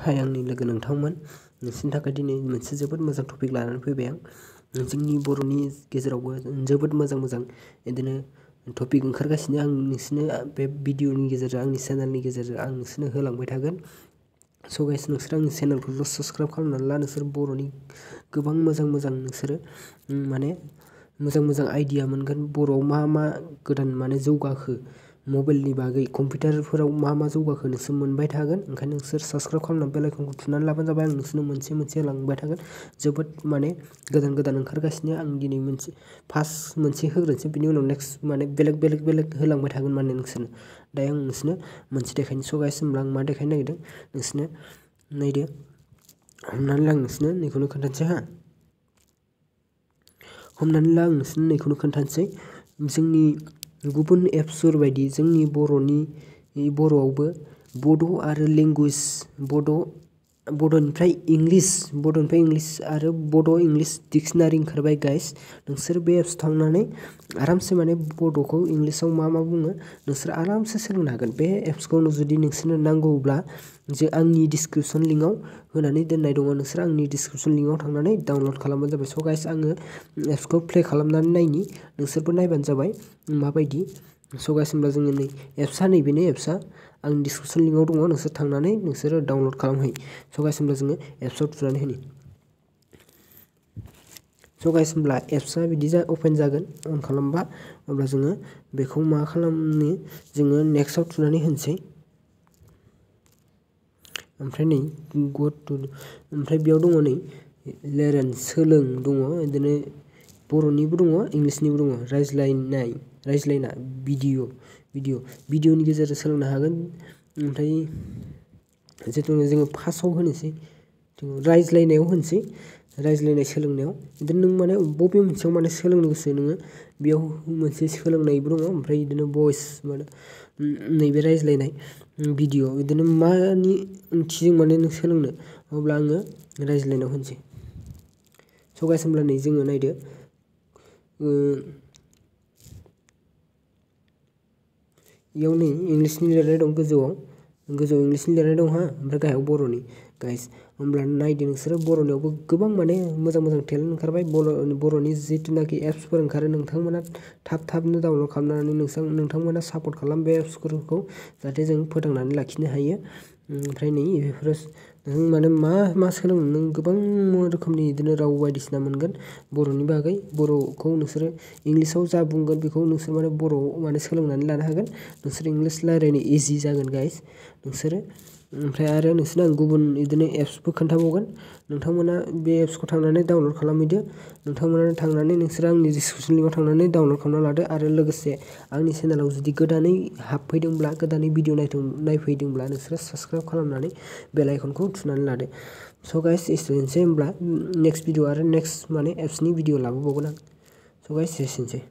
हाय आंनि लोगो नोंथांमोन नोंसिनि थाखाय दिनै मोनसे जोबोद मोजां टपिक लानानै फैबाय आं जोंनि बर'नि गेजेरावबो जोबोद मोजां बिदिनो टपिक ओंखारगासिनो आं नोंसिनो बे भिडिअनि गेजेरजों आंनि चेनेलनि गेजेरजों आं नोंसिनो होलांबाय थागोन स' गाइस नोंसोर आंनि चेनेलखौ साबस्क्राइब खालामनानै ला नोंसोर बर'नि गोबां मोजां नोंसोरो माने मोजां आइडिया मोनगोन बर'आव मा गोदान माने जौगाखो मबाइलनि बागै कम्पिउटारफोराव मा जौगाखो नोंसोर मोनबाय थागोन ओंखायनो नोंसोर साबस्क्राइब खालामनानै बेल आइकनखौ थुनानै लाबानो जाबाय आं नोंसोरनो मोनसे होलांबाय थागोन जोबोद माने गोदान ओंखारगासिनो आं दिनै मोनसे होग्रोनोसै बिनि उनाव नेक्स्ट माने बेलेग होलांबाय थागोन माने नोंसोरनो दायो आं नोंसोरनो मोनसे देखायनो स' गाइस होमब्ला आं मा देखायनो नागिरदों नोंसोरनो नायदो हमनानै ला आं नोंसोरनो नैखौनो खोन्थानोसै हमनानै ला आं नोंसोरनो नैखौनो खोन्थानोसै जोंनि गुबुन एप्सफोर बायदि जोंनि बर'आवबो बड' आरो लेंगुवेज बड'निफ्राय इंलिश आरो बड' इंलिश डिक्सनारि ओंखारबाय गाइस नोंसोर बे एप्स थांनानै आरामसे माने बड'खौ इंलिसाव मा बुङो नोंसोर आरामसे सोलोंनो हागोन बे एप्सखौ जुदि नोंसोरनो नांगौब्ला जे आंनि डिसक्रिपसन लिंकआव होनानै दोननाय दङ नोंसोर आंनि डिसक्रिपसन लिंकआव थांनानै डाउनलड खालामबानो जाबाय स' गाइस आङो एप्सखौ प्ले खालामनानै नायनि नोंसोरबो नायबानो जाबाय माबायदि स' गाइस होमब्ला जोङो नैबेनो एप्सआ आंनि डिसक्रिपसन लिंकआव दङ नोंसोर थांनानै नोंसोरो डाउनलड खालामहै स' गाइस होमब्ला जोङो एप्सआव थुनानै होनि स' गाइस होमब्ला एप्सआ बिदि अपेन जागोन अन खालामबा अब्ला जोङो बेखौ मा खालामनो जोङो नेक्स्टआव थुनानै होनोसै ओमफ्राय ओमफ्राय बेयाव दङ नै लेरेन सोलों दङ बिदिनो बर'निबो दङ इंलिसनिबो दङ रायज्लायना भिडिअनि गेजेरजों सोलोंनो हागोन ओमफ्राय जिथु जोङो फार्स्टआव होनोसै रायज्लायनायाव होनोसै रायज्लायनाय सोलोंनायाव बिदिनो नों माने बबे मोनसेयाव माने सोलोंनो गोसो नोङो बेयाव मोनसे सोलोंनायबो दङ ओमफ्राय बिदिनो भइस माने नैबे रायज्लायनाय भिडिअ बिदिनो मानि ओंथिजों माने नों सोलोंनो अब्ला आङो रायज्लायनायाव होनोसै स' गाइस होमब्ला नै जोङो नायदो इयाव नै इंलिसनि लिरनाय दं गोजौआव इंलिसनि लिरनाय दं ओमफ्राय गाहायाव बर'नि गाइस होमब्ला नायदो नोंसोरो बर'नियावबो गोबां माने मोजां टेलेन्ट ओंखारबाय बर'नि जिथुनाखि एप्सफोर ओंखारो नोंथांमोना थाबनो डाउनलड खालामनानै नोंथांमोना सापर्ट खालाम बे एप्सफोरखौ जाहाथे जों फोथांनानै लाखिनो हायो ओमफ्राय नै बेफोरो नों माने मा सोलोंनो नों गोबां रोखोमनि बिदिनो राव बायदिसिना मोनगोन बर'नि बागै बर'खौ नोंसोरो इंलिसाव जा बुंगोन बेखौ नोंसोर माने बर'आव माने सोलोंनानै लानो हागोन नोंसोर इंलिस रायज्लायनो इजि जागोन गाइस नोंसोरो ओमफ्राय आरो नोंसोरनो आं गुबुन बिदिनो एप्सबो खोन्थाबावगोन नोंथांमोना बे एप्सखौ थांनानै डाउनलड खालामहैदो नोंथांमोना थांनानै नोंसोरो आंनि डिसक्रिपसन लिंकआव थांनानै डाउनलड खालामना लादो आरो लोगोसे आंनि चेनेलाव जुदि गोदानै हाबफैदोंब्ला गोदानै भिडिअ नायफैदोंब्ला नोंसोरो साबस्क्राइब खालामनानै बेल आइकनखौ थुनानै लादो स' गाइस एसेनोसै होमब्ला नेक्स्ट भिडिअ आरो नेक्स्ट माने एप्सनि भिडिअ लाबोबावगोन आं स' गाइस एसेनोसै